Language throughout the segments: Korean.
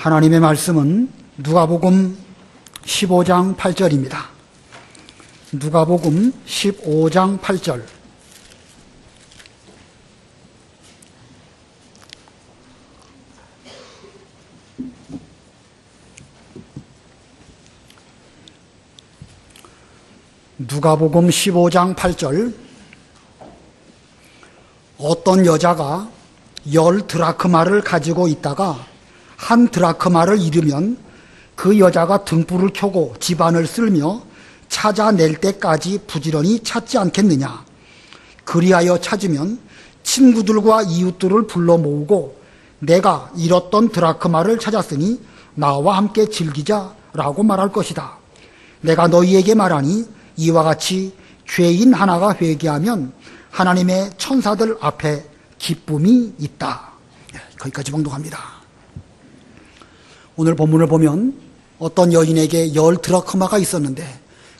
하나님의 말씀은 누가복음 15장 8절입니다. 누가복음 15장 8절. 누가복음 15장 8절. 어떤 여자가 10드라크마를 가지고 있다가 1드라크마를 잃으면 그 여자가 등불을 켜고 집안을 쓸며 찾아낼 때까지 부지런히 찾지 않겠느냐. 그리하여 찾으면 친구들과 이웃들을 불러 모으고 내가 잃었던 드라크마를 찾았으니 나와 함께 즐기자라고 말할 것이다. 내가 너희에게 말하니 이와 같이 죄인 하나가 회개하면 하나님의 천사들 앞에 기쁨이 있다. 거기까지 봉독합니다. 오늘 본문을 보면 어떤 여인에게 10드라크마가 있었는데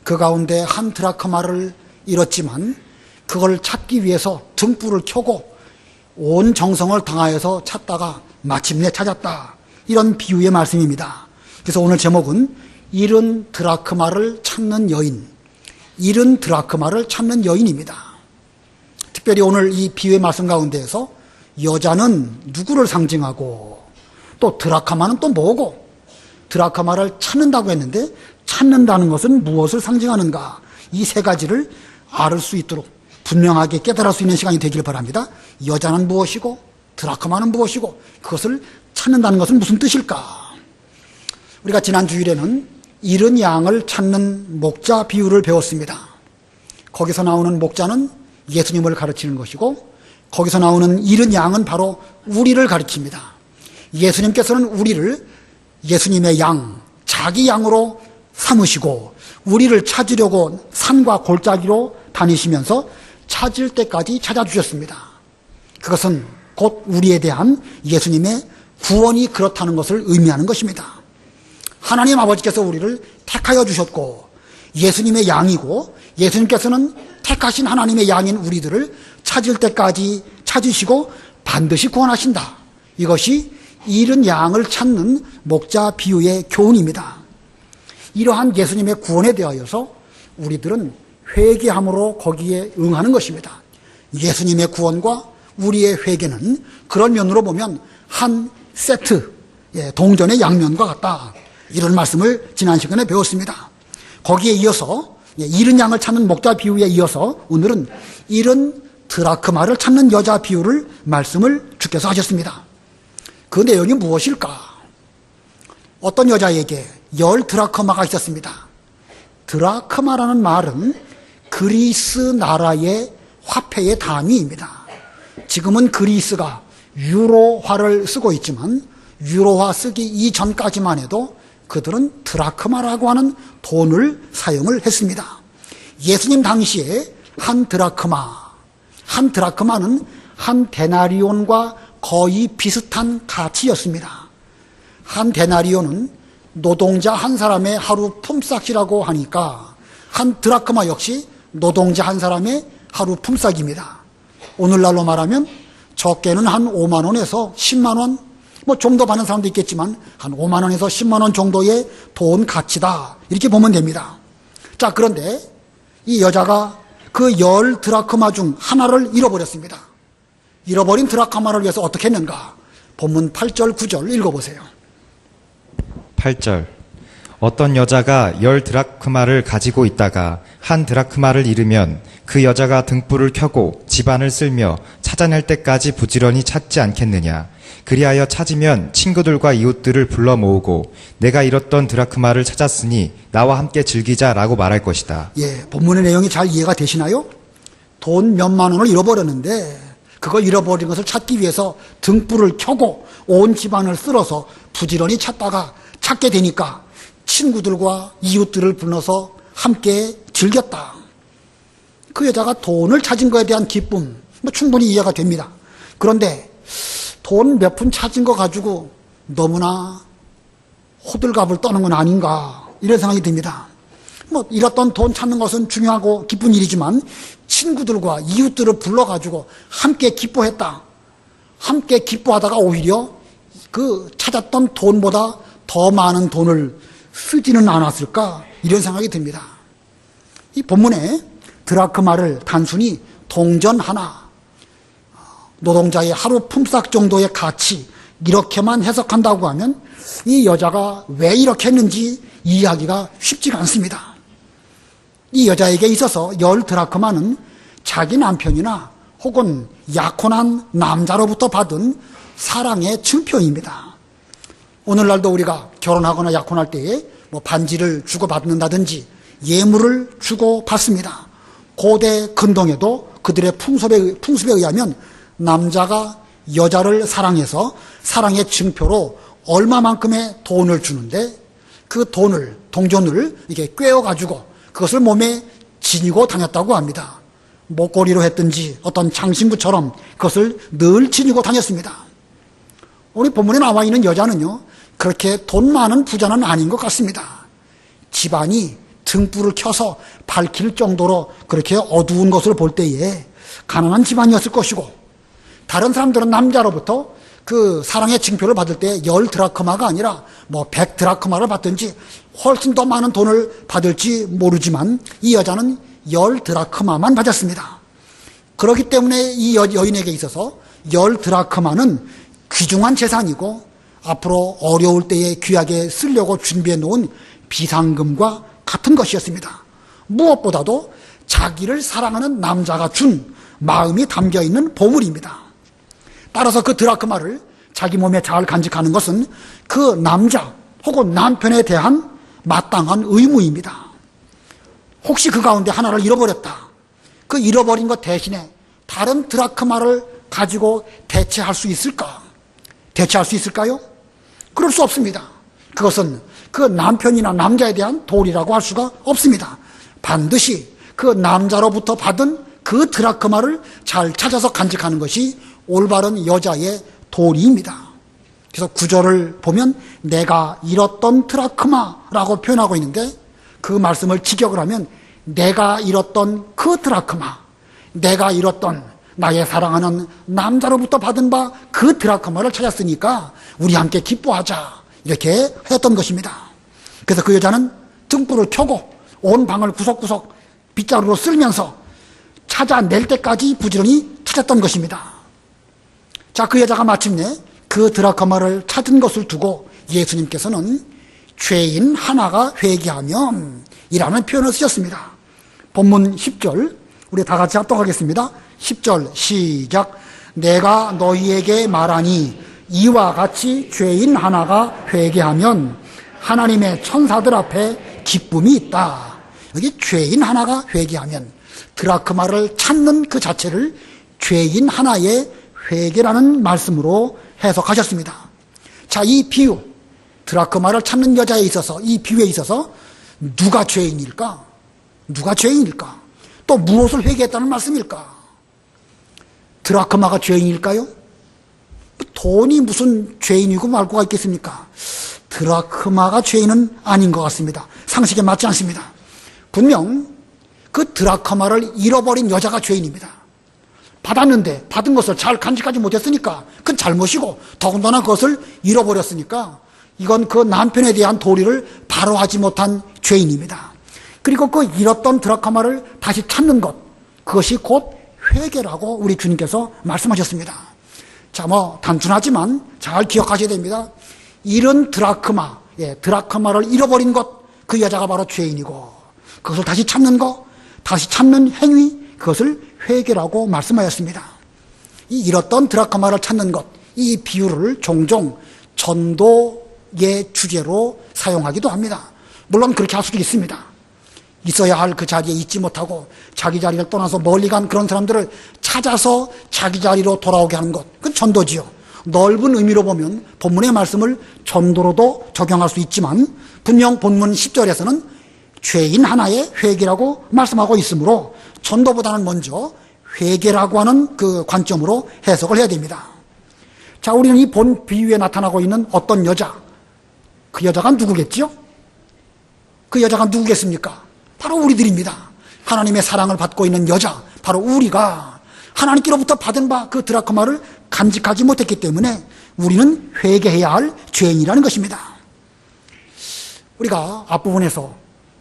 그 가운데 1드라크마를 잃었지만 그걸 찾기 위해서 등불을 켜고 온 정성을 다하여서 찾다가 마침내 찾았다. 이런 비유의 말씀입니다. 그래서 오늘 제목은 잃은 드라크마를 찾는 여인, 잃은 드라크마를 찾는 여인입니다. 특별히 오늘 이 비유의 말씀 가운데에서 여자는 누구를 상징하고 또 드라크마는 또 뭐고, 드라크마를 찾는다고 했는데 찾는다는 것은 무엇을 상징하는가, 이 세 가지를 알 수 있도록 분명하게 깨달을 수 있는 시간이 되길 바랍니다. 여자는 무엇이고 드라크마는 무엇이고 그것을 찾는다는 것은 무슨 뜻일까. 우리가 지난 주일에는 잃은 양을 찾는 목자 비유를 배웠습니다. 거기서 나오는 목자는 예수님을 가르치는 것이고 거기서 나오는 잃은 양은 바로 우리를 가리킵니다. 예수님께서는 우리를 예수님의 양, 자기 양으로 삼으시고 우리를 찾으려고 산과 골짜기로 다니시면서 찾을 때까지 찾아주셨습니다. 그것은 곧 우리에 대한 예수님의 구원이 그렇다는 것을 의미하는 것입니다. 하나님 아버지께서 우리를 택하여 주셨고 예수님의 양이고 예수님께서는 택하신 하나님의 양인 우리들을 찾을 때까지 찾으시고 반드시 구원하신다. 이것이 잃은 양을 찾는 목자 비유의 교훈입니다. 이러한 예수님의 구원에 대하여서 우리들은 회개함으로 거기에 응하는 것입니다. 예수님의 구원과 우리의 회개는 그런 면으로 보면 한 세트, 동전의 양면과 같다. 이런 말씀을 지난 시간에 배웠습니다. 거기에 이어서 잃은 양을 찾는 목자 비유에 이어서 오늘은 잃은 드라크마를 찾는 여자 비유를 말씀을 주께서 하셨습니다. 그 내용이 무엇일까? 어떤 여자에게 10드라크마가 있었습니다. 드라크마라는 말은 그리스 나라의 화폐의 단위입니다. 지금은 그리스가 유로화를 쓰고 있지만 유로화 쓰기 이전까지만 해도 그들은 드라크마라고 하는 돈을 사용을 했습니다. 예수님 당시에 한 드라크마는 한 데나리온과 거의 비슷한 가치였습니다. 한 데나리온은 노동자 한 사람의 하루 품삯이라고 하니까 한 드라크마 역시 노동자 한 사람의 하루 품삯입니다. 오늘날로 말하면 적게는 한 5만 원에서 10만 원, 좀 더 받는 사람도 있겠지만 한 5만 원에서 10만 원 정도의 돈 가치다. 이렇게 보면 됩니다. 자, 그런데 이 여자가 그 10드라크마 중 하나를 잃어버렸습니다. 잃어버린 드라크마를 위해서 어떻게 했는가? 본문 8절, 9절 읽어보세요. 8절. 어떤 여자가 10드라크마를 가지고 있다가 1드라크마를 잃으면 그 여자가 등불을 켜고 집안을 쓸며 찾아낼 때까지 부지런히 찾지 않겠느냐. 그리하여 찾으면 친구들과 이웃들을 불러 모으고 내가 잃었던 드라크마를 찾았으니 나와 함께 즐기자라고 말할 것이다. 본문의 내용이 잘 이해가 되시나요? 돈 몇만 원을 잃어버렸는데 그걸 잃어버린 것을 찾기 위해서 등불을 켜고 온 집안을 쓸어서 부지런히 찾다가 찾게 되니까 친구들과 이웃들을 불러서 함께 즐겼다. 그 여자가 돈을 찾은 것에 대한 기쁨 충분히 이해가 됩니다. 그런데 돈 몇 푼 찾은 거 가지고 너무나 호들갑을 떠는 건 아닌가 이런 생각이 듭니다. 잃었던 돈 찾는 것은 중요하고 기쁜 일이지만 친구들과 이웃들을 불러가지고 함께 기뻐했다. 함께 기뻐하다가 오히려 그 찾았던 돈보다 더 많은 돈을 쓰지는 않았을까? 이런 생각이 듭니다. 이 본문에 드라크마를 단순히 동전 하나, 노동자의 하루 품삯 정도의 가치, 이렇게만 해석한다고 하면 이 여자가 왜 이렇게 했는지 이해하기가 쉽지가 않습니다. 이 여자에게 있어서 10드라크마는 자기 남편이나 혹은 약혼한 남자로부터 받은 사랑의 증표입니다. 오늘날도 우리가 결혼하거나 약혼할 때에 뭐 반지를 주고받는다든지 예물을 주고받습니다. 고대 근동에도 그들의 풍습에 의하면 남자가 여자를 사랑해서 사랑의 증표로 얼마만큼의 돈을 주는데 그 돈을, 동전을 이렇게 꿰어가지고 그것을 몸에 지니고 다녔다고 합니다. 목걸이로 했든지 어떤 장신구처럼 그것을 늘 지니고 다녔습니다. 우리 본문에 나와 있는 여자는요, 그렇게 돈 많은 부자는 아닌 것 같습니다. 집안이 등불을 켜서 밝힐 정도로 그렇게 어두운 것을 볼 때에 가난한 집안이었을 것이고, 다른 사람들은 남자로부터 그 사랑의 징표를 받을 때 10드라크마가 아니라 뭐 100드라크마를 받든지 훨씬 더 많은 돈을 받을지 모르지만 이 여자는 10드라크마만 받았습니다. 그렇기 때문에 이 여인에게 있어서 10드라크마는 귀중한 재산이고 앞으로 어려울 때에 귀하게 쓰려고 준비해 놓은 비상금과 같은 것이었습니다. 무엇보다도 자기를 사랑하는 남자가 준 마음이 담겨있는 보물입니다. 따라서 그 드라크마를 자기 몸에 잘 간직하는 것은 그 남자 혹은 남편에 대한 마땅한 의무입니다. 혹시 그 가운데 하나를 잃어버렸다. 그 잃어버린 것 대신에 다른 드라크마를 가지고 대체할 수 있을까? 대체할 수 있을까요? 그럴 수 없습니다. 그것은 그 남편이나 남자에 대한 도리라고 할 수가 없습니다. 반드시 그 남자로부터 받은 그 드라크마를 잘 찾아서 간직하는 것이 올바른 여자의 도리입니다. 그래서 구절을 보면 내가 잃었던 드라크마라고 표현하고 있는데 그 말씀을 직역을 하면 내가 잃었던 그 드라크마, 내가 잃었던 나의 사랑하는 남자로부터 받은 바 그 드라크마를 찾았으니까 우리 함께 기뻐하자, 이렇게 했던 것입니다. 그래서 그 여자는 등불을 켜고 온 방을 구석구석 빗자루로 쓸면서 찾아낼 때까지 부지런히 찾았던 것입니다. 자, 그 여자가 마침내 그 드라크마를 찾은 것을 두고 예수님께서는 죄인 하나가 회개하면 이라는 표현을 쓰셨습니다. 본문 10절 우리 다 같이 합독하겠습니다. 10절 시작. 내가 너희에게 말하니 이와 같이 죄인 하나가 회개하면 하나님의 천사들 앞에 기쁨이 있다. 여기 죄인 하나가 회개하면 드라크마를 찾는 그 자체를 죄인 하나의 회개라는 말씀으로 해석하셨습니다. 자, 이 비유, 드라크마를 찾는 여자에 있어서, 이 비유에 있어서 누가 죄인일까? 누가 죄인일까? 또 무엇을 회개했다는 말씀일까? 드라크마가 죄인일까요? 돈이 무슨 죄인이고 말고가 있겠습니까? 드라크마가 죄인은 아닌 것 같습니다. 상식에 맞지 않습니다. 분명 그 드라크마를 잃어버린 여자가 죄인입니다. 받았는데 받은 것을 잘 간직하지 못했으니까 그건 잘못이고, 더군다나 그것을 잃어버렸으니까 이건 그 남편에 대한 도리를 바로 하지 못한 죄인입니다. 그리고 그 잃었던 드라크마를 다시 찾는 것, 그것이 곧 회개라고 우리 주님께서 말씀하셨습니다. 자, 뭐 단순하지만 잘 기억하셔야 됩니다. 잃은 드라크마, 드라크마를 잃어버린 것, 그 여자가 바로 죄인이고, 그것을 다시 찾는 것, 다시 찾는 행위, 그것을 회개라고 말씀하였습니다. 이 잃었던 드라크마를 찾는 것, 이 비유를 종종 전도의 주제로 사용하기도 합니다. 물론 그렇게 할 수도 있습니다. 있어야 할 그 자리에 있지 못하고 자기 자리를 떠나서 멀리 간 그런 사람들을 찾아서 자기 자리로 돌아오게 하는 것, 그건 전도지요. 넓은 의미로 보면 본문의 말씀을 전도로도 적용할 수 있지만 분명 본문 10절에서는 죄인 하나의 회개라고 말씀하고 있으므로 전도보다는 먼저 회개라고 하는 그 관점으로 해석을 해야 됩니다. 자, 우리는 이 본 비유에 나타나고 있는 어떤 여자, 그 여자가 누구겠지요? 그 여자가 누구겠습니까? 바로 우리들입니다. 하나님의 사랑을 받고 있는 여자, 바로 우리가 하나님께로부터 받은 바 그 드라크마를 간직하지 못했기 때문에 우리는 회개해야 할 죄인이라는 것입니다. 우리가 앞부분에서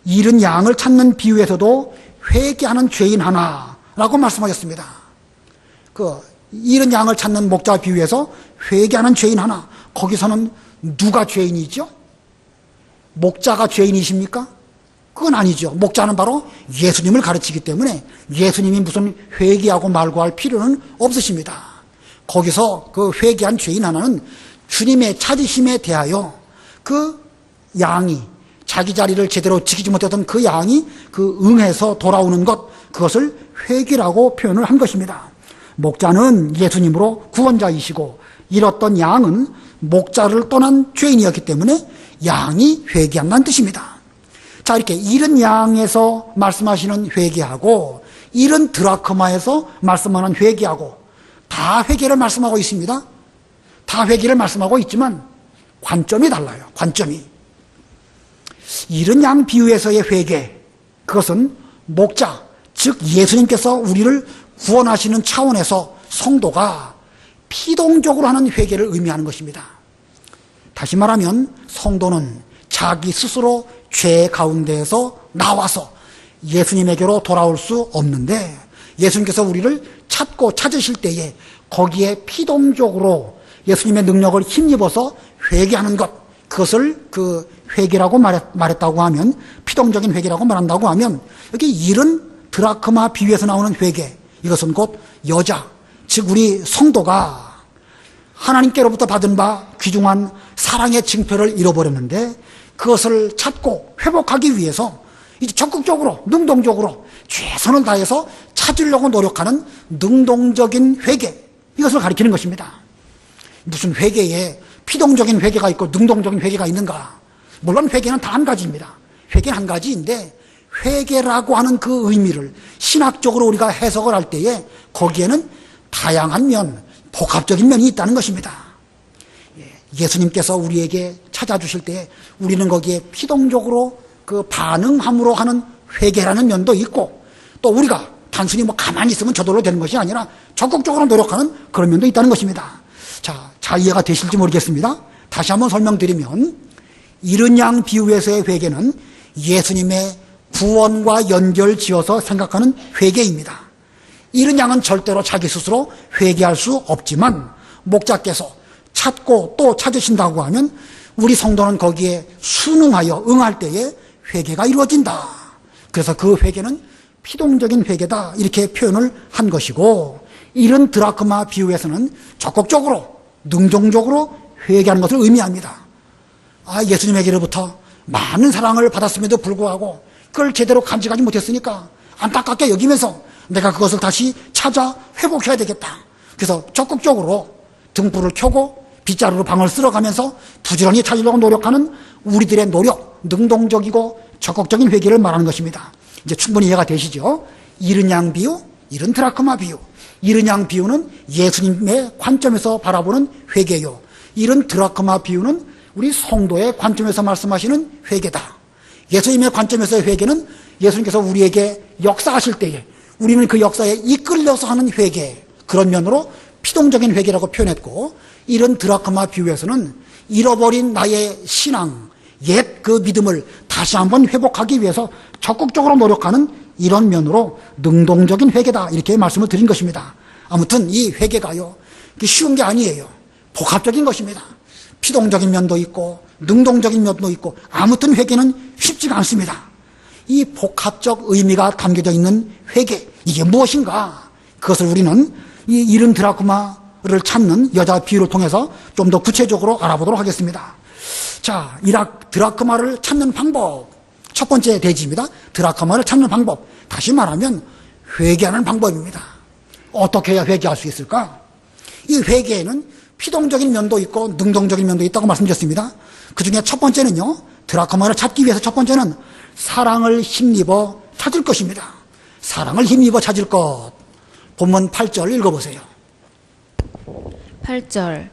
잃은 양을 찾는 비유에서도 회개하는 죄인 하나라고 말씀하셨습니다. 그 잃은 양을 찾는 목자 비유에서 회개하는 죄인 하나, 거기서는 누가 죄인이죠? 목자가 죄인이십니까? 그건 아니죠. 목자는 바로 예수님을 가르치기 때문에 예수님이 무슨 회개하고 말고 할 필요는 없으십니다. 거기서 그 회개한 죄인 하나는 주님의 찾으심에 대하여 그 양이 자기 자리를 제대로 지키지 못했던 그 양이 그 응해서 돌아오는 것, 그것을 회개라고 표현을 한 것입니다. 목자는 예수님으로 구원자이시고 잃었던 양은 목자를 떠난 죄인이었기 때문에 양이 회개한다는 뜻입니다. 자, 이렇게 잃은 양에서 말씀하시는 회개하고 잃은 드라크마에서 말씀하는 회개하고 다 회개를 말씀하고 있습니다. 다 회개를 말씀하고 있지만 관점이 달라요. 관점이. 잃은 양 비유에서의 회개, 그것은 목자, 즉 예수님께서 우리를 구원하시는 차원에서 성도가 피동적으로 하는 회개를 의미하는 것입니다. 다시 말하면 성도는 자기 스스로 죄 가운데에서 나와서 예수님에게로 돌아올 수 없는데 예수님께서 우리를 찾고 찾으실 때에 거기에 피동적으로 예수님의 능력을 힘입어서 회개하는 것, 그것을 그 회개라고 말했다고 하면, 피동적인 회개라고 말한다고 하면, 여기 잃은 드라크마 비유에서 나오는 회개, 이것은 곧 여자, 즉 우리 성도가 하나님께로부터 받은 바 귀중한 사랑의 징표를 잃어버렸는데 그것을 찾고 회복하기 위해서 이제 적극적으로, 능동적으로 최선을 다해서 찾으려고 노력하는 능동적인 회개, 이것을 가리키는 것입니다. 무슨 회개에 피동적인 회개가 있고 능동적인 회개가 있는가? 물론 회개는 다 한 가지입니다. 회개는 한 가지인데 회개라고 하는 그 의미를 신학적으로 우리가 해석을 할 때에 거기에는 다양한 면, 복합적인 면이 있다는 것입니다. 예수님께서 우리에게 찾아주실 때 우리는 거기에 피동적으로 그 반응함으로 하는 회개라는 면도 있고, 또 우리가 단순히 뭐 가만히 있으면 저절로 되는 것이 아니라 적극적으로 노력하는 그런 면도 있다는 것입니다. 자, 잘 이해가 되실지 모르겠습니다. 다시 한번 설명드리면, 잃은 양 비유에서의 회개는 예수님의 구원과 연결지어서 생각하는 회개입니다. 잃은 양은 절대로 자기 스스로 회개할 수 없지만 목자께서 찾고 또 찾으신다고 하면 우리 성도는 거기에 순응하여 응할 때에 회개가 이루어진다. 그래서 그 회개는 피동적인 회개다, 이렇게 표현을 한 것이고, 잃은 드라크마 비유에서는 적극적으로 능동적으로 회개하는 것을 의미합니다. 예수님에게로부터 많은 사랑을 받았음에도 불구하고 그걸 제대로 감지하지 못했으니까 안타깝게 여기면서 내가 그것을 다시 찾아 회복해야 되겠다. 그래서 적극적으로 등불을 켜고 빗자루로 방을 쓸어가면서 부지런히 찾으려고 노력하는 우리들의 노력, 능동적이고 적극적인 회개를 말하는 것입니다. 이제 충분히 이해가 되시죠? 잃은 양 비유, 잃은 드라크마 비유. 잃은 양 비유는 예수님의 관점에서 바라보는 회개요. 잃은 드라크마 비유는 우리 성도의 관점에서 말씀하시는 회개다. 예수님의 관점에서의 회개는 예수님께서 우리에게 역사하실 때에 우리는 그 역사에 이끌려서 하는 회개, 그런 면으로 피동적인 회개라고 표현했고, 이런 드라크마 비유에서는 잃어버린 나의 신앙, 옛 그 믿음을 다시 한번 회복하기 위해서 적극적으로 노력하는 이런 면으로 능동적인 회개다, 이렇게 말씀을 드린 것입니다. 아무튼 이 회개가요, 쉬운 게 아니에요. 복합적인 것입니다. 피동적인 면도 있고 능동적인 면도 있고, 아무튼 회개는 쉽지가 않습니다. 이 복합적 의미가 담겨져 있는 회개, 이게 무엇인가? 그것을 우리는 이 잃은 드라크마를 찾는 여자 비유를 통해서 좀 더 구체적으로 알아보도록 하겠습니다. 자, 드라크마를 찾는 방법, 첫 번째 대지입니다. 드라크마를 찾는 방법, 다시 말하면 회개하는 방법입니다. 어떻게 해야 회개할 수 있을까? 이 회개에는 피동적인 면도 있고 능동적인 면도 있다고 말씀드렸습니다. 그 중에 첫 번째는요, 드라크마를 찾기 위해서 첫 번째는 사랑을 힘입어 찾을 것입니다. 사랑을 힘입어 찾을 것. 본문 8절 읽어보세요. 8절.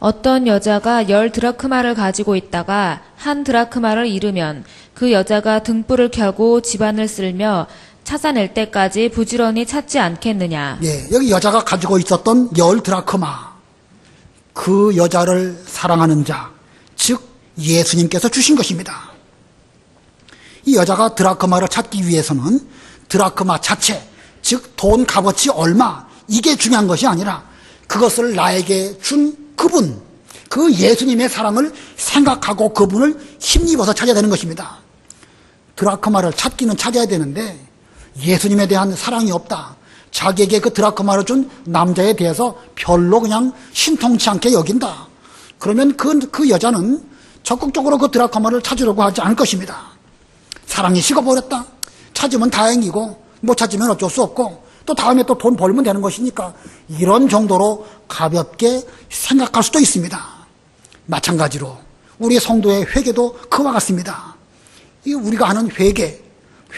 어떤 여자가 10드라크마를 가지고 있다가 1드라크마를 잃으면 그 여자가 등불을 켜고 집안을 쓸며 찾아낼 때까지 부지런히 찾지 않겠느냐. 여기 여자가 가지고 있었던 10드라크마. 그 여자를 사랑하는 자, 즉 예수님께서 주신 것입니다. 이 여자가 드라크마를 찾기 위해서는 드라크마 자체, 즉 돈 값어치 얼마, 이게 중요한 것이 아니라 그것을 나에게 준 그분, 그 예수님의 사랑을 생각하고 그분을 힘입어서 찾아야 되는 것입니다. 드라크마를 찾기는 찾아야 되는데 예수님에 대한 사랑이 없다. 자기에게 그 드라크마를 준 남자에 대해서 별로 그냥 신통치 않게 여긴다. 그러면 그 여자는 적극적으로 그 드라크마를 찾으려고 하지 않을 것입니다. 사랑이 식어버렸다. 찾으면 다행이고 못 찾으면 어쩔 수 없고 또 다음에 또 돈 벌면 되는 것이니까 이런 정도로 가볍게 생각할 수도 있습니다. 마찬가지로 우리 성도의 회개도 그와 같습니다. 우리가 하는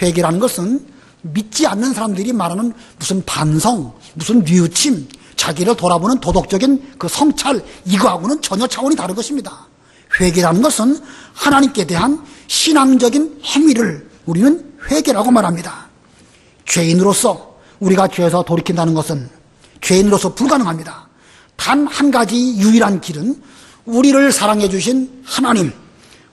회개라는 것은 믿지 않는 사람들이 말하는 무슨 반성, 무슨 뉘우침, 자기를 돌아보는 도덕적인 그 성찰, 이거하고는 전혀 차원이 다른 것입니다. 회개라는 것은 하나님께 대한 신앙적인 행위를 우리는 회개라고 말합니다. 죄인으로서 우리가 죄에서 돌이킨다는 것은 죄인으로서 불가능합니다. 단 한 가지 유일한 길은 우리를 사랑해 주신 하나님,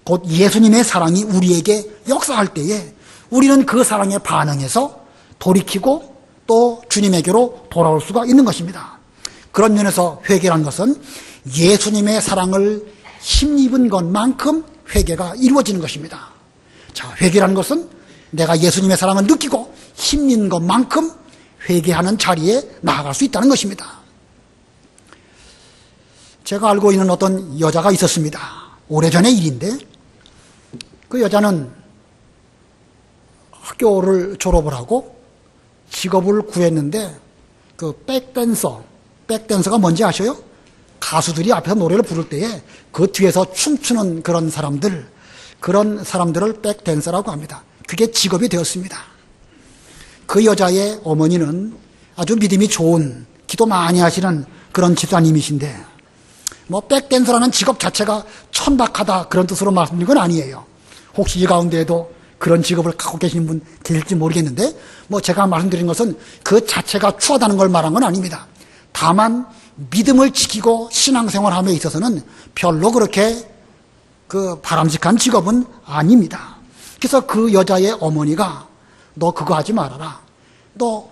곧 예수님의 사랑이 우리에게 역사할 때에 우리는 그 사랑에 반응해서 돌이키고 또 주님에게로 돌아올 수가 있는 것입니다. 그런 면에서 회개라는 것은 예수님의 사랑을 힘입은 것만큼 회개가 이루어지는 것입니다. 자, 회개라는 것은 내가 예수님의 사랑을 느끼고 힘입는 것만큼 회개하는 자리에 나아갈 수 있다는 것입니다. 제가 알고 있는 어떤 여자가 있었습니다. 오래전의 일인데 그 여자는 학교를 졸업을 하고 직업을 구했는데 그 백댄서가 뭔지 아셔요? 가수들이 앞에서 노래를 부를 때에 그 뒤에서 춤추는 그런 사람들을 백댄서라고 합니다. 그게 직업이 되었습니다. 그 여자의 어머니는 아주 믿음이 좋은, 기도 많이 하시는 그런 집사님이신데 백댄서라는 직업 자체가 천박하다 그런 뜻으로 말씀드린 건 아니에요. 혹시 이 가운데에도 그런 직업을 갖고 계시는 분 계실지 모르겠는데 제가 말씀드린 것은 그 자체가 추하다는 걸 말한 건 아닙니다. 다만 믿음을 지키고 신앙생활함에 있어서는 별로 그렇게 그 바람직한 직업은 아닙니다. 그래서 그 여자의 어머니가 너 그거 하지 말아라. 너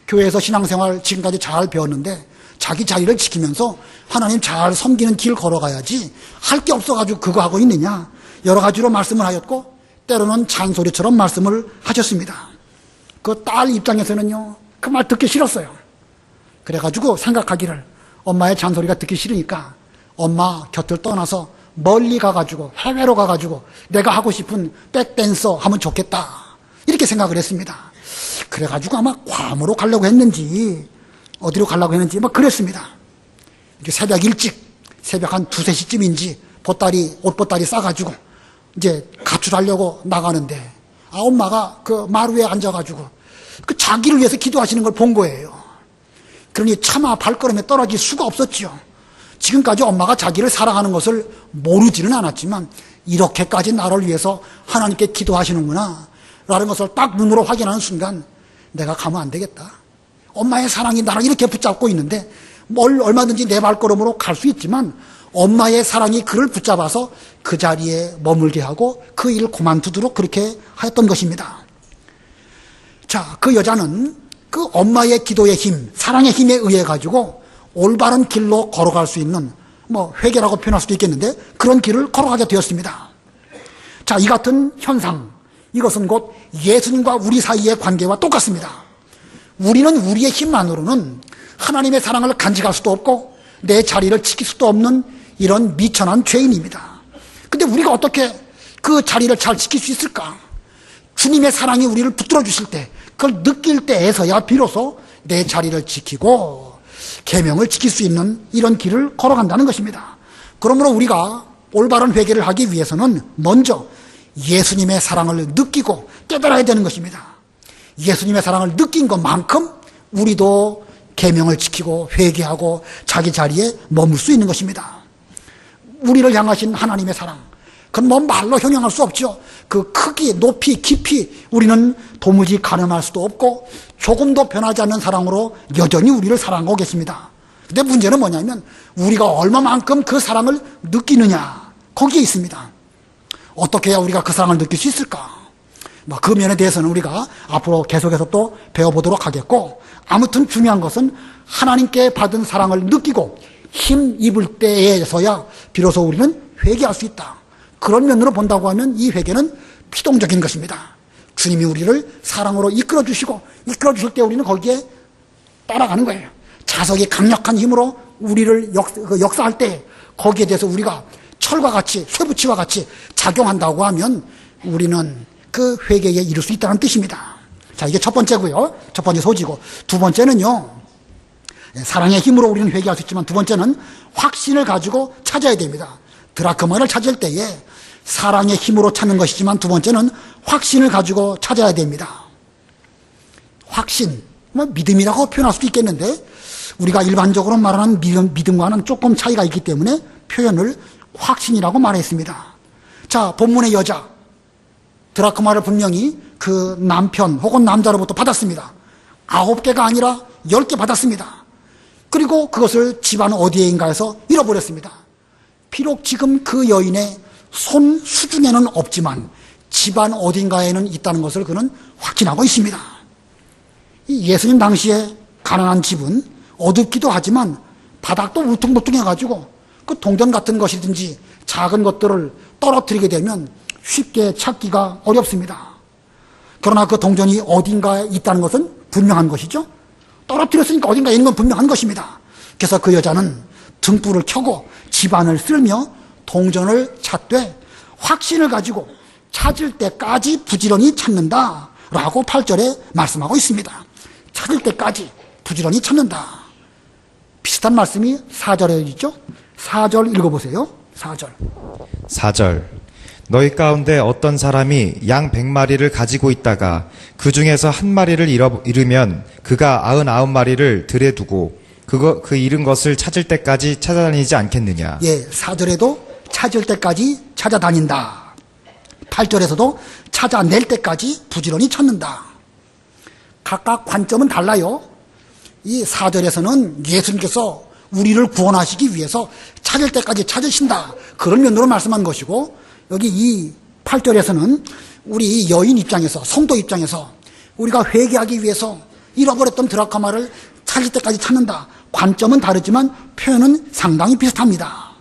교회에서 신앙생활 지금까지 잘 배웠는데 자기 자리를 지키면서 하나님 잘 섬기는 길 걸어가야지 할 게 없어가지고 그거 하고 있느냐. 여러 가지로 말씀을 하였고 때로는 잔소리처럼 말씀을 하셨습니다. 그 딸 입장에서는요, 그 말 듣기 싫었어요. 그래가지고 생각하기를 엄마의 잔소리가 듣기 싫으니까 엄마 곁을 떠나서 멀리 가가지고 해외로 가가지고 내가 하고 싶은 백댄서 하면 좋겠다. 이렇게 생각을 했습니다. 그래가지고 아마 괌으로 가려고 했는지 어디로 가려고 했는지 그랬습니다. 이제 새벽 일찍 새벽 한 2, 3시쯤인지 옷보따리 싸가지고 이제 가출하려고 나가는데 엄마가 그 마루에 앉아가지고 그 자기를 위해서 기도하시는 걸 본 거예요. 그러니 차마 발걸음에 떨어질 수가 없었죠. 지금까지 엄마가 자기를 사랑하는 것을 모르지는 않았지만 이렇게까지 나를 위해서 하나님께 기도하시는구나 라는 것을 딱 눈으로 확인하는 순간 내가 가면 안 되겠다. 엄마의 사랑이 나를 이렇게 붙잡고 있는데 얼마든지 내 발걸음으로 갈 수 있지만 엄마의 사랑이 그를 붙잡아서 그 자리에 머물게 하고 그 일을 그만두도록 그렇게 하였던 것입니다. 자, 그 여자는 그 엄마의 기도의 힘, 사랑의 힘에 의해 가지고 올바른 길로 걸어갈 수 있는 회개라고 표현할 수도 있겠는데 그런 길을 걸어가게 되었습니다. 자, 이 같은 현상, 이것은 곧 예수님과 우리 사이의 관계와 똑같습니다. 우리는 우리의 힘만으로는 하나님의 사랑을 간직할 수도 없고 내 자리를 지킬 수도 없는 이런 미천한 죄인입니다. 근데 우리가 어떻게 그 자리를 잘 지킬 수 있을까? 주님의 사랑이 우리를 붙들어 주실 때, 그걸 느낄 때에서야 비로소 내 자리를 지키고 계명을 지킬 수 있는 이런 길을 걸어간다는 것입니다. 그러므로 우리가 올바른 회개를 하기 위해서는 먼저 예수님의 사랑을 느끼고 깨달아야 되는 것입니다. 예수님의 사랑을 느낀 것만큼 우리도 계명을 지키고 회개하고 자기 자리에 머물 수 있는 것입니다. 우리를 향하신 하나님의 사랑, 그건 말로 형용할 수 없죠. 그 크기, 높이, 깊이 우리는 도무지 가늠할 수도 없고 조금도 변하지 않는 사랑으로 여전히 우리를 사랑하고 계십니다. 근데 문제는 뭐냐면 우리가 얼마만큼 그 사랑을 느끼느냐, 거기에 있습니다. 어떻게 해야 우리가 그 사랑을 느낄 수 있을까? 그 면에 대해서는 우리가 앞으로 계속해서 또 배워보도록 하겠고, 아무튼 중요한 것은 하나님께 받은 사랑을 느끼고 힘 입을 때에서야 비로소 우리는 회개할 수 있다. 그런 면으로 본다고 하면 이 회개는 피동적인 것입니다. 주님이 우리를 사랑으로 이끌어 주시고, 이끌어 주실 때 우리는 거기에 따라가는 거예요. 자석이 강력한 힘으로 우리를 역사할 때 거기에 대해서 우리가 철과 같이, 쇠붙이와 같이 작용한다고 하면 우리는 그 회개에 이를 수 있다는 뜻입니다. 자, 이게 첫 번째고요. 첫 번째 소지고, 두 번째는요, 사랑의 힘으로 우리는 회개할 수 있지만 두 번째는 확신을 가지고 찾아야 됩니다. 드라크마를 찾을 때에 사랑의 힘으로 찾는 것이지만 두 번째는 확신을 가지고 찾아야 됩니다. 확신, 믿음이라고 표현할 수도 있겠는데 우리가 일반적으로 말하는 믿음과는 조금 차이가 있기 때문에 표현을 확신이라고 말했습니다. 자, 본문의 여자 드라크마를 분명히 그 남편 혹은 남자로부터 받았습니다. 9개가 아니라 10개 받았습니다. 그리고 그것을 집안 어디에인가에서 잃어버렸습니다. 비록 지금 그 여인의 손 수중에는 없지만 집안 어딘가에는 있다는 것을 그는 확신하고 있습니다. 예수님 당시에 가난한 집은 어둡기도 하지만 바닥도 울퉁불퉁해가지고 그 동전 같은 것이든지 작은 것들을 떨어뜨리게 되면 쉽게 찾기가 어렵습니다. 그러나 그 동전이 어딘가에 있다는 것은 분명한 것이죠. 떨어뜨렸으니까 어딘가에 있는 건 분명한 것입니다. 그래서 그 여자는 등불을 켜고 집안을 쓸며 동전을 찾되 확신을 가지고 찾을 때까지 부지런히 찾는다 라고 8절에 말씀하고 있습니다. 찾을 때까지 부지런히 찾는다. 비슷한 말씀이 4절에 있죠. 4절 읽어보세요. 4절. 너희 가운데 어떤 사람이 양 100마리를 가지고 있다가 그 중에서 한 마리를 잃으면 그가 99마리를 들에 두고 그 잃은 것을 찾을 때까지 찾아다니지 않겠느냐. 예, 4절에도 찾을 때까지 찾아다닌다. 8절에서도 찾아낼 때까지 부지런히 찾는다. 각각 관점은 달라요. 이 4절에서는 예수님께서 우리를 구원하시기 위해서 찾을 때까지 찾으신다. 그런 면으로 말씀한 것이고, 여기 이 8절에서는 우리 여인 입장에서, 성도 입장에서 우리가 회개하기 위해서 잃어버렸던 드라크마를 찾을 때까지 찾는다. 관점은 다르지만 표현은 상당히 비슷합니다.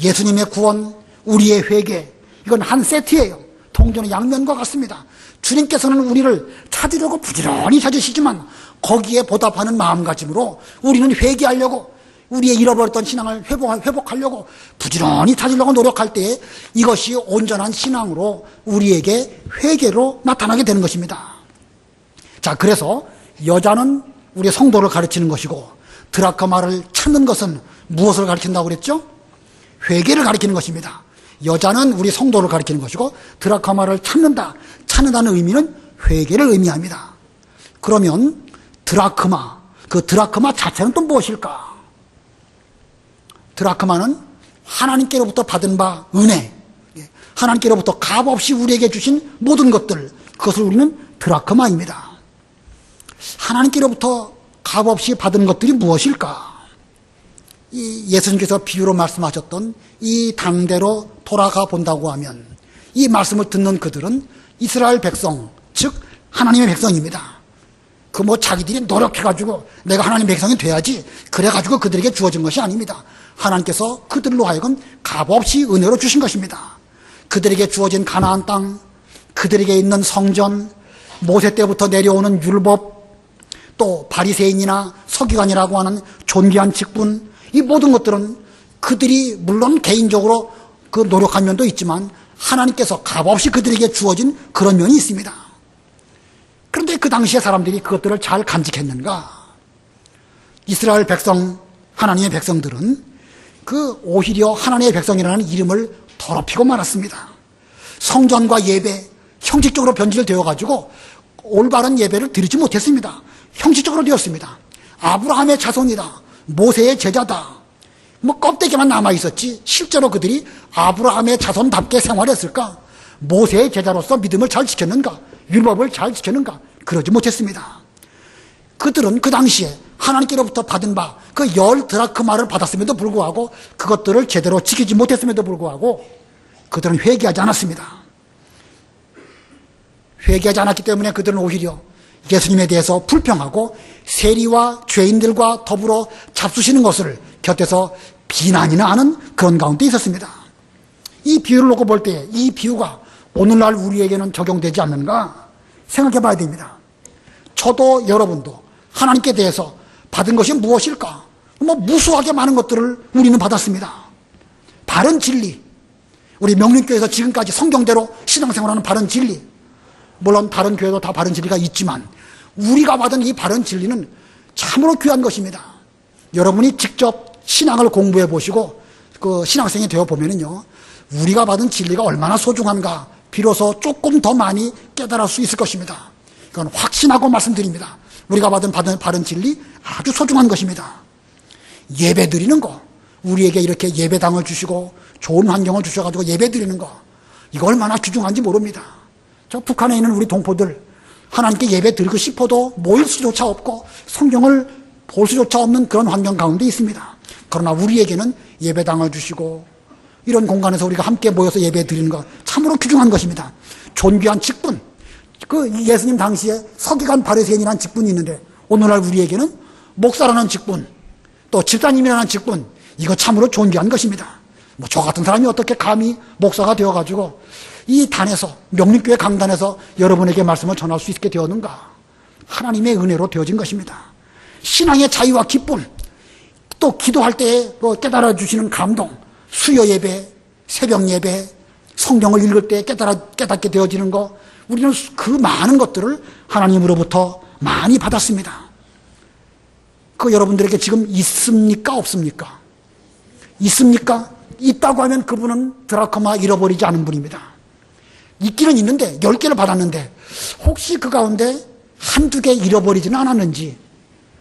예수님의 구원, 우리의 회개, 이건 한 세트예요. 동전의 양면과 같습니다. 주님께서는 우리를 찾으려고 부지런히 찾으시지만 거기에 보답하는 마음가짐으로 우리는 회개하려고, 우리의 잃어버렸던 신앙을 회복하려고 부지런히 찾으려고 노력할 때에 이것이 온전한 신앙으로 우리에게 회개로 나타나게 되는 것입니다. 자, 그래서 여자는 우리 성도를 가르치는 것이고 드라크마를 찾는 것은 무엇을 가르친다고 그랬죠? 회개를 가르치는 것입니다. 여자는 우리 성도를 가르치는 것이고 드라크마를 찾는다는 의미는 회개를 의미합니다. 그러면 드라크마, 그 드라크마 자체는 또 무엇일까? 드라크마는 하나님께로부터 받은 바 은혜, 하나님께로부터 값없이 우리에게 주신 모든 것들, 그것을 우리는 드라크마입니다. 하나님께로부터 값없이 받은 것들이 무엇일까? 이 예수님께서 비유로 말씀하셨던 이 당대로 돌아가 본다고 하면 이 말씀을 듣는 그들은 이스라엘 백성, 즉 하나님의 백성입니다. 그 자기들이 노력해가지고 내가 하나님의 백성이 돼야지 그래가지고 그들에게 주어진 것이 아닙니다. 하나님께서 그들로 하여금 값없이 은혜로 주신 것입니다. 그들에게 주어진 가나안 땅, 그들에게 있는 성전, 모세 때부터 내려오는 율법, 또 바리새인이나 서기관이라고 하는 존귀한 직분, 이 모든 것들은 그들이 물론 개인적으로 그 노력한 면도 있지만 하나님께서 값없이 그들에게 주어진 그런 면이 있습니다. 그런데 그 당시에 사람들이 그것들을 잘 간직했는가? 이스라엘 백성, 하나님의 백성들은 그 오히려 하나님의 백성이라는 이름을 더럽히고 말았습니다. 성전과 예배, 형식적으로 변질되어가지고 올바른 예배를 드리지 못했습니다. 형식적으로 되었습니다. 아브라함의 자손이다. 모세의 제자다. 껍데기만 남아있었지 실제로 그들이 아브라함의 자손답게 생활했을까? 모세의 제자로서 믿음을 잘 지켰는가? 율법을 잘 지켰는가? 그러지 못했습니다. 그들은 그 당시에 하나님께로부터 받은 바 그 10드라크마를 받았음에도 불구하고 그것들을 제대로 지키지 못했음에도 불구하고 그들은 회개하지 않았습니다. 회개하지 않았기 때문에 그들은 오히려 예수님에 대해서 불평하고 세리와 죄인들과 더불어 잡수시는 것을 곁에서 비난이나 하는 그런 가운데 있었습니다. 이 비유를 놓고 볼 때 이 비유가 오늘날 우리에게는 적용되지 않는가 생각해 봐야 됩니다. 저도 여러분도 하나님께 대해서 받은 것이 무엇일까? 무수하게 많은 것들을 우리는 받았습니다. 바른 진리, 우리 명륜교회에서 지금까지 성경대로 신앙생활하는 바른 진리, 물론 다른 교회도 다 바른 진리가 있지만 우리가 받은 이 바른 진리는 참으로 귀한 것입니다. 여러분이 직접 신앙을 공부해 보시고 그 신학생이 되어 보면은요, 우리가 받은 진리가 얼마나 소중한가 비로소 조금 더 많이 깨달을 수 있을 것입니다. 이건 확신하고 말씀드립니다. 우리가 받은 바른 진리 아주 소중한 것입니다. 예배 드리는 거, 우리에게 이렇게 예배당을 주시고 좋은 환경을 주셔가지고 예배 드리는 거, 이거 얼마나 귀중한지 모릅니다. 저 북한에 있는 우리 동포들 하나님께 예배 드리고 싶어도 모일 수조차 없고 성경을 볼 수조차 없는 그런 환경 가운데 있습니다. 그러나 우리에게는 예배당을 주시고 이런 공간에서 우리가 함께 모여서 예배 드리는 것 참으로 귀중한 것입니다. 존귀한 직분, 그 예수님 당시에 서기관 바리새인이라는 직분이 있는데 오늘날 우리에게는 목사라는 직분, 또 집사님이라는 직분, 이거 참으로 존귀한 것입니다. 저 같은 사람이 어떻게 감히 목사가 되어가지고 이 단에서, 명륜교회 강단에서 여러분에게 말씀을 전할 수 있게 되었는가? 하나님의 은혜로 되어진 것입니다. 신앙의 자유와 기쁨, 또 기도할 때에 깨달아 주시는 감동, 수요 예배, 새벽 예배, 성경을 읽을 때 깨닫게 되어지는 거, 우리는 그 많은 것들을 하나님으로부터 많이 받았습니다. 그 여러분들에게 지금 있습니까? 없습니까? 있습니까? 있다고 하면 그분은 드라크마 잃어버리지 않은 분입니다. 있기는 있는데 10개를 받았는데 혹시 그 가운데 한두 개 잃어버리지는 않았는지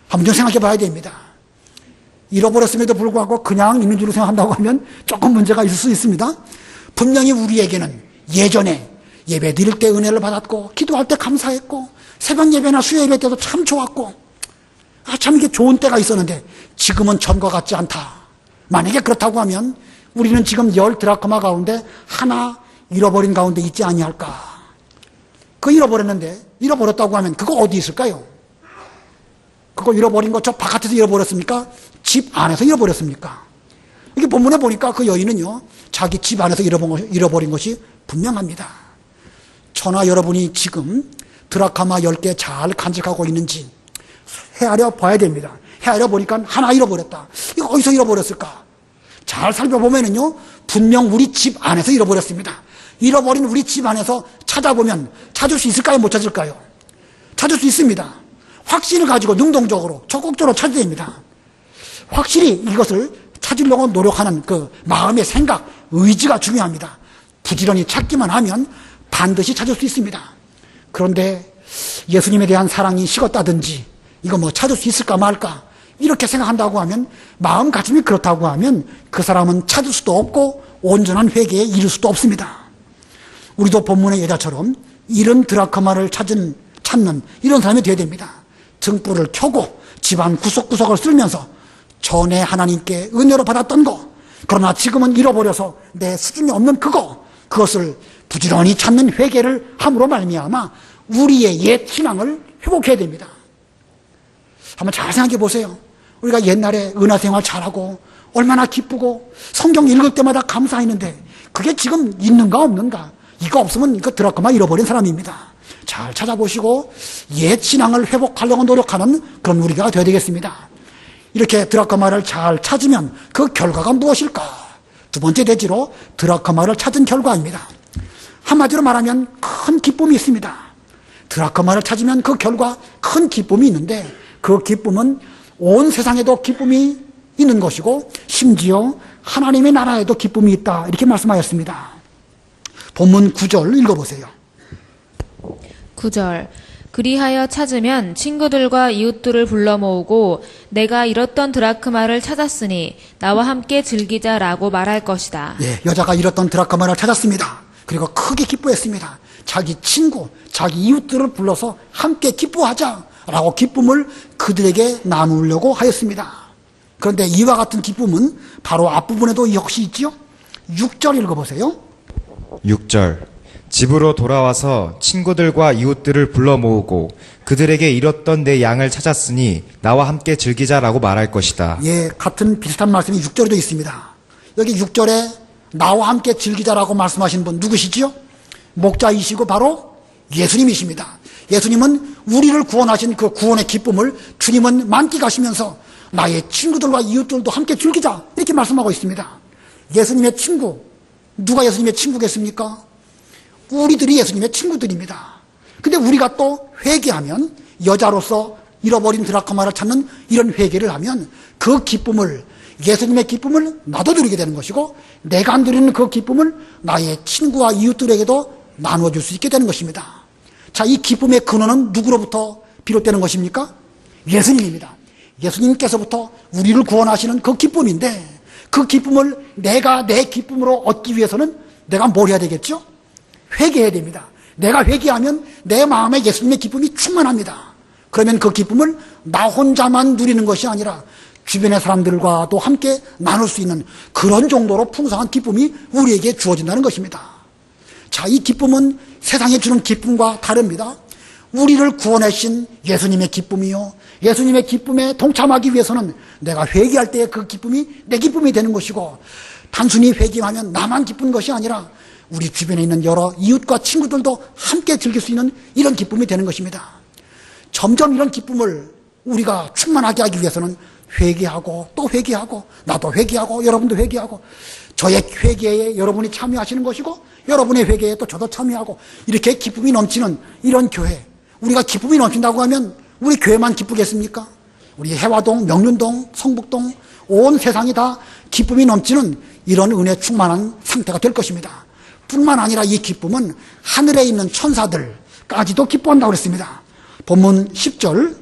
한번 좀 생각해 봐야 됩니다. 잃어버렸음에도 불구하고 그냥 있는 줄로 생각한다고 하면 조금 문제가 있을 수 있습니다. 분명히 우리에게는 예전에 예배 드릴 때 은혜를 받았고 기도할 때 감사했고 새벽 예배나 수요 예배 때도 참 좋았고 참 이게 좋은 때가 있었는데 지금은 전과 같지 않다. 만약에 그렇다고 하면 우리는 지금 10드라크마 가운데 하나 잃어버린 가운데 있지 아니할까. 그거 잃어버렸는데 잃어버렸다고 하면 그거 어디 있을까요? 그거 잃어버린 거 저 바깥에서 잃어버렸습니까? 집 안에서 잃어버렸습니까? 이게 본문에 보니까 그 여인은요 자기 집 안에서 잃어버린 것이 분명합니다. 저나 여러분이 지금 드라크마 10개 잘 간직하고 있는지 헤아려 봐야 됩니다. 헤아려 보니까 하나 잃어버렸다. 이거 어디서 잃어버렸을까? 잘 살펴보면은요 분명 우리 집 안에서 잃어버렸습니다. 잃어버린 우리 집 안에서 찾아보면 찾을 수 있을까요? 못 찾을까요? 찾을 수 있습니다. 확신을 가지고 능동적으로 적극적으로 찾아야 됩니다. 확실히 이것을 찾으려고 노력하는 그 마음의 생각, 의지가 중요합니다. 부지런히 찾기만 하면 반드시 찾을 수 있습니다. 그런데 예수님에 대한 사랑이 식었다든지 이거 찾을 수 있을까 말까 이렇게 생각한다고 하면 마음가짐이 그렇다고 하면 그 사람은 찾을 수도 없고 온전한 회개에 이를 수도 없습니다. 우리도 본문의 여자처럼 잃은 드라크마를 찾는 이런 사람이 되어야 됩니다. 등불을 켜고 집안 구석구석을 쓸면서 전에 하나님께 은혜로 받았던 거, 그러나 지금은 잃어버려서 내 수준이 없는 그것을 부지런히 찾는 회개를 함으로 말미암아 우리의 옛 신앙을 회복해야 됩니다. 한번 잘 생각해 보세요. 우리가 옛날에 은하생활 잘하고 얼마나 기쁘고 성경 읽을 때마다 감사했는데 그게 지금 있는가 없는가? 이거 없으면 이거 드라크마 잃어버린 사람입니다. 잘 찾아보시고 옛 신앙을 회복하려고 노력하는 그런 우리가 되어야 되겠습니다. 이렇게 드라크마를 잘 찾으면 그 결과가 무엇일까? 두 번째 대지로 드라크마를 찾은 결과입니다. 한마디로 말하면 큰 기쁨이 있습니다. 드라크마를 찾으면 그 결과 큰 기쁨이 있는데 그 기쁨은 온 세상에도 기쁨이 있는 것이고 심지어 하나님의 나라에도 기쁨이 있다 이렇게 말씀하였습니다. 본문 9절 읽어보세요. 9절 그리하여 찾으면 친구들과 이웃들을 불러 모으고 내가 잃었던 드라크마를 찾았으니 나와 함께 즐기자라고 말할 것이다. 예, 여자가 잃었던 드라크마를 찾았습니다. 그리고 크게 기뻐했습니다. 자기 친구, 자기 이웃들을 불러서 함께 기뻐하자 라고 기쁨을 그들에게 나누려고 하였습니다. 그런데 이와 같은 기쁨은 바로 앞부분에도 역시 있지요. 6절 읽어보세요. 6절. 집으로 돌아와서 친구들과 이웃들을 불러 모으고 그들에게 잃었던 내 양을 찾았으니 나와 함께 즐기자라고 말할 것이다. 예, 같은 비슷한 말씀이 6절에도 있습니다. 여기 6절에 나와 함께 즐기자라고 말씀하신 분 누구시지요? 목자이시고 바로 예수님이십니다. 예수님은 우리를 구원하신 그 구원의 기쁨을 주님은 만끽하시면서 나의 친구들과 이웃들도 함께 즐기자 이렇게 말씀하고 있습니다. 예수님의 친구, 누가 예수님의 친구겠습니까? 우리들이 예수님의 친구들입니다. 근데 우리가 또 회개하면, 여자로서 잃어버린 드라크마를 찾는 이런 회개를 하면 그 기쁨을, 예수님의 기쁨을 나도 누리게 되는 것이고 내가 누리는 그 기쁨을 나의 친구와 이웃들에게도 나누어줄 수 있게 되는 것입니다. 자, 이 기쁨의 근원은 누구로부터 비롯되는 것입니까? 예수님입니다. 예수님께서부터 우리를 구원하시는 그 기쁨인데, 그 기쁨을 내가 내 기쁨으로 얻기 위해서는 내가 뭘 해야 되겠죠? 회개해야 됩니다. 내가 회개하면 내 마음에 예수님의 기쁨이 충만합니다. 그러면 그 기쁨을 나 혼자만 누리는 것이 아니라 주변의 사람들과도 함께 나눌 수 있는 그런 정도로 풍성한 기쁨이 우리에게 주어진다는 것입니다. 자, 이 기쁨은 세상에 주는 기쁨과 다릅니다. 우리를 구원하신 예수님의 기쁨이요, 예수님의 기쁨에 동참하기 위해서는 내가 회개할 때 그 기쁨이 내 기쁨이 되는 것이고, 단순히 회개하면 나만 기쁜 것이 아니라 우리 주변에 있는 여러 이웃과 친구들도 함께 즐길 수 있는 이런 기쁨이 되는 것입니다. 점점 이런 기쁨을 우리가 충만하게 하기 위해서는 회개하고 또 회개하고, 나도 회개하고 여러분도 회개하고, 저의 회개에 여러분이 참여하시는 것이고 여러분의 회개에 또 저도 참여하고, 이렇게 기쁨이 넘치는 이런 교회, 우리가 기쁨이 넘친다고 하면 우리 교회만 기쁘겠습니까? 우리 해화동, 명륜동, 성북동, 온 세상이 다 기쁨이 넘치는 이런 은혜 충만한 상태가 될 것입니다. 뿐만 아니라 이 기쁨은 하늘에 있는 천사들까지도 기뻐한다고 그랬습니다. 본문 10절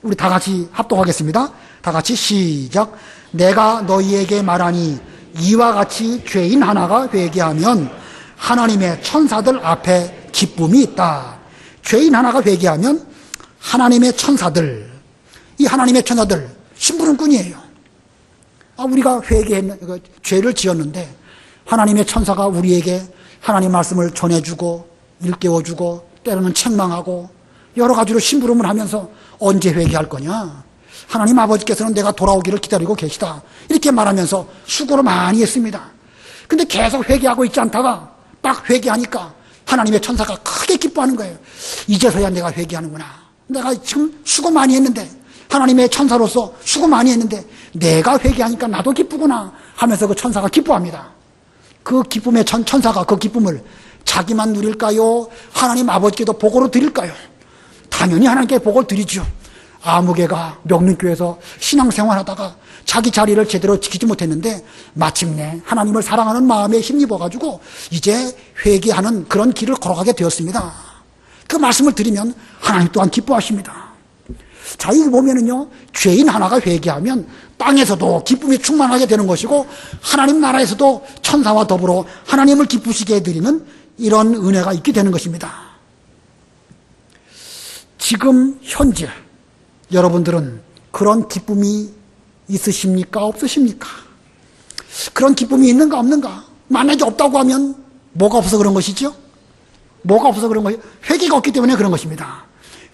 우리 다 같이 합독하겠습니다. 다 같이 시작. 내가 너희에게 말하니 이와 같이 죄인 하나가 회개하면 하나님의 천사들 앞에 기쁨이 있다. 죄인 하나가 회개하면 하나님의 천사들, 이 하나님의 천사들 심부름꾼이에요. 우리가 죄를 지었는데 하나님의 천사가 우리에게 하나님 말씀을 전해주고 일깨워주고 때로는 책망하고 여러 가지로 심부름을 하면서 언제 회개할 거냐? 하나님 아버지께서는 내가 돌아오기를 기다리고 계시다. 이렇게 말하면서 수고를 많이 했습니다. 근데 계속 회개하고 있지 않다가 딱 회개하니까 하나님의 천사가 크게 기뻐하는 거예요. 이제서야 내가 회개하는구나. 내가 지금 수고 많이 했는데, 하나님의 천사로서 수고 많이 했는데 내가 회개하니까 나도 기쁘구나 하면서 그 천사가 기뻐합니다. 그 기쁨의 천사가 그 기쁨을 자기만 누릴까요? 하나님 아버지께도 복으로 드릴까요? 당연히 하나님께 복을 드리죠. 아무개가 명륜교회에서 신앙생활하다가 자기 자리를 제대로 지키지 못했는데 마침내 하나님을 사랑하는 마음에 힘입어가지고 이제 회개하는 그런 길을 걸어가게 되었습니다. 그 말씀을 드리면 하나님 또한 기뻐하십니다. 자, 이거 보면은요, 죄인 하나가 회개하면 땅에서도 기쁨이 충만하게 되는 것이고 하나님 나라에서도 천사와 더불어 하나님을 기쁘시게 해드리는 이런 은혜가 있게 되는 것입니다. 지금 현재 여러분들은 그런 기쁨이 있으십니까? 없으십니까? 그런 기쁨이 있는가 없는가? 만약에 없다고 하면 뭐가 없어서 그런 것이죠? 뭐가 없어서 그런 것이죠? 회개가 없기 때문에 그런 것입니다.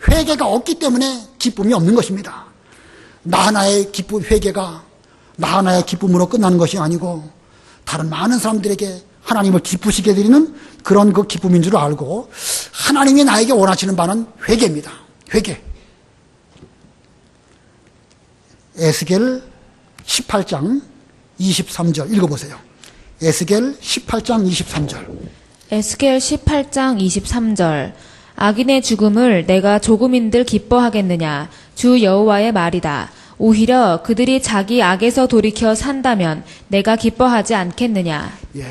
회개가 없기 때문에 기쁨이 없는 것입니다. 나 하나의 회개가 나 하나의 기쁨으로 끝나는 것이 아니고 다른 많은 사람들에게 하나님을 기쁘시게 드리는 그런 그 기쁨인 줄 알고 하나님이 나에게 원하시는 바는 회개입니다. 회개. 에스겔 18장 23절 읽어보세요. 에스겔 18장 23절. 에스겔 18장 23절. 악인의 죽음을 내가 조금인들 기뻐하겠느냐? 주 여호와의 말이다. 오히려 그들이 자기 악에서 돌이켜 산다면 내가 기뻐하지 않겠느냐? 예.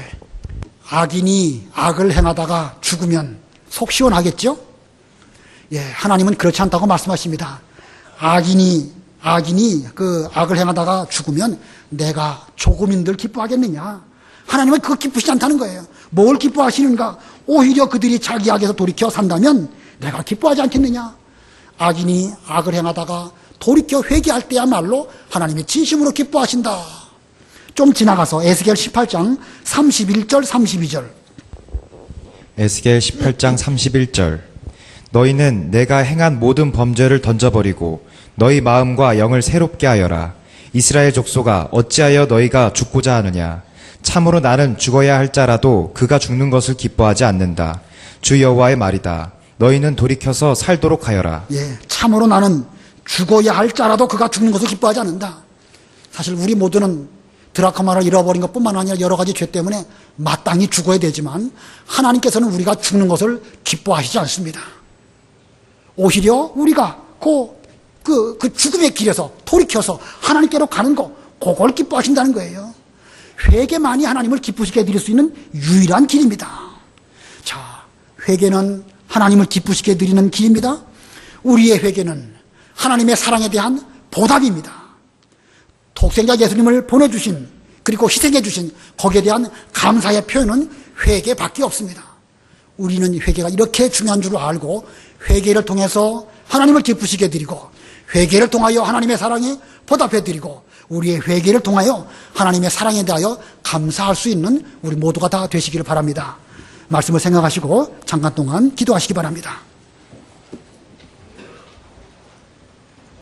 악인이 악을 행하다가 죽으면 속 시원하겠죠? 예, 하나님은 그렇지 않다고 말씀하십니다. 악인이 그 악을 행하다가 죽으면 내가 조금인들 기뻐하겠느냐? 하나님은 그거 기쁘시지 않다는 거예요. 뭘 기뻐하시는가? 오히려 그들이 자기 악에서 돌이켜 산다면 내가 기뻐하지 않겠느냐? 악인이 악을 행하다가 돌이켜 회개할 때야말로 하나님이 진심으로 기뻐하신다. 좀 지나가서 에스겔 18장 31절 32절. 에스겔 18장 31절. 너희는 내가 행한 모든 범죄를 던져버리고 너희 마음과 영을 새롭게 하여라. 이스라엘 족속아, 어찌하여 너희가 죽고자 하느냐. 참으로 나는 죽어야 할 자라도 그가 죽는 것을 기뻐하지 않는다. 주 여호와의 말이다. 너희는 돌이켜서 살도록 하여라. 예, 참으로 나는 죽어야 할 자라도 그가 죽는 것을 기뻐하지 않는다. 사실 우리 모두는 드라크마를 잃어버린 것뿐만 아니라 여러 가지 죄 때문에 마땅히 죽어야 되지만 하나님께서는 우리가 죽는 것을 기뻐하시지 않습니다. 오히려 우리가 그 죽음의 길에서 돌이켜서 하나님께로 가는 거, 그걸 기뻐하신다는 거예요. 회개만이 하나님을 기쁘시게 해드릴 수 있는 유일한 길입니다. 자, 회개는 하나님을 기쁘시게 해드리는 길입니다. 우리의 회개는 하나님의 사랑에 대한 보답입니다. 독생자 예수님을 보내주신, 그리고 희생해주신 거기에 대한 감사의 표현은 회개밖에 없습니다. 우리는 회개가 이렇게 중요한 줄 알고 회개를 통해서 하나님을 기쁘시게 해드리고, 회개를 통하여 하나님의 사랑에 보답해드리고, 우리의 회개를 통하여 하나님의 사랑에 대하여 감사할 수 있는 우리 모두가 다 되시기를 바랍니다. 말씀을 생각하시고 잠깐 동안 기도하시기 바랍니다.